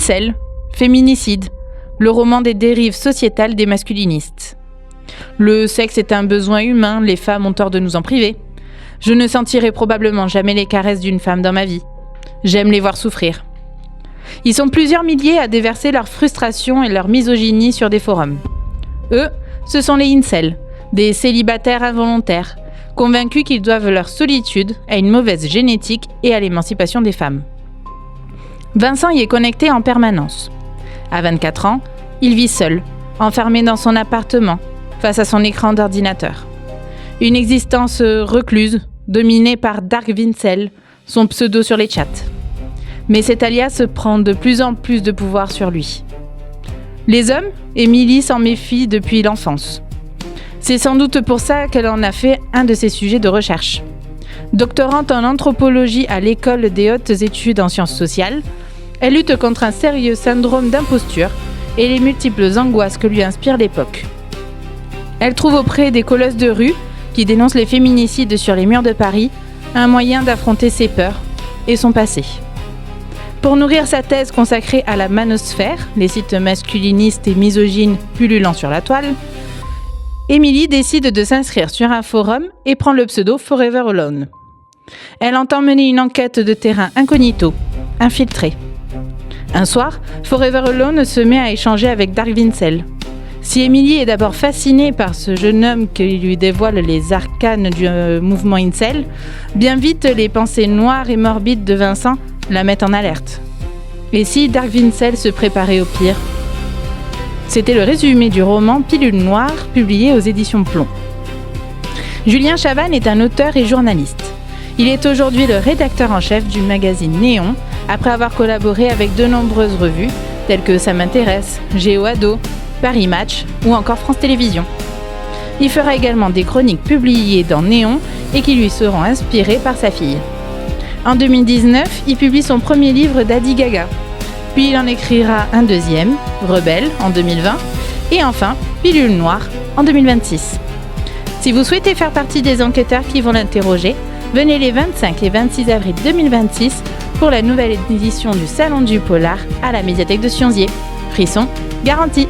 Incel, féminicide, le roman des dérives sociétales des masculinistes. Le sexe est un besoin humain, les femmes ont tort de nous en priver. Je ne sentirai probablement jamais les caresses d'une femme dans ma vie. J'aime les voir souffrir. Ils sont plusieurs milliers à déverser leur frustration et leur misogynie sur des forums. Eux, ce sont les incels, des célibataires involontaires, convaincus qu'ils doivent leur solitude à une mauvaise génétique et à l'émancipation des femmes. Vincent y est connecté en permanence. À 24 ans, il vit seul, enfermé dans son appartement, face à son écran d'ordinateur. Une existence recluse, dominée par Dark Vincel, son pseudo sur les chats. Mais cet alias prend de plus en plus de pouvoir sur lui. Les hommes, Émilie s'en méfie depuis l'enfance. C'est sans doute pour ça qu'elle en a fait un de ses sujets de recherche. Doctorante en anthropologie à l'École des hautes études en sciences sociales, elle lutte contre un sérieux syndrome d'imposture et les multiples angoisses que lui inspire l'époque. Elle trouve auprès des colosses de rue, qui dénoncent les féminicides sur les murs de Paris, un moyen d'affronter ses peurs et son passé. Pour nourrir sa thèse consacrée à la manosphère, les sites masculinistes et misogynes pullulants sur la toile, Émilie décide de s'inscrire sur un forum et prend le pseudo Forever Alone. Elle entend mener une enquête de terrain incognito, infiltrée. Un soir, Forever Alone se met à échanger avec Dark Vincel. Si Émilie est d'abord fascinée par ce jeune homme qui lui dévoile les arcanes du mouvement incel, bien vite les pensées noires et morbides de Vincent la mettent en alerte. Et si Dark Vincel se préparait au pire ? C'était le résumé du roman Pilule Noire, publié aux éditions Plomb. Julien Chavannes est un auteur et journaliste. Il est aujourd'hui le rédacteur en chef du magazine Néon, après avoir collaboré avec de nombreuses revues, telles que Ça m'intéresse, Géo-Ado, Paris Match ou encore France Télévisions. Il fera également des chroniques publiées dans Néon et qui lui seront inspirées par sa fille. En 2019, il publie son premier livre d'Adi Gaga. Puis il en écrira un deuxième, Rebelle, en 2020, et enfin, Pilule Noire, en 2026. Si vous souhaitez faire partie des enquêteurs qui vont l'interroger, venez les 25 et 26 avril 2026 pour la nouvelle édition du Salon du Polar à la médiathèque de Sionzier. Frisson garanti.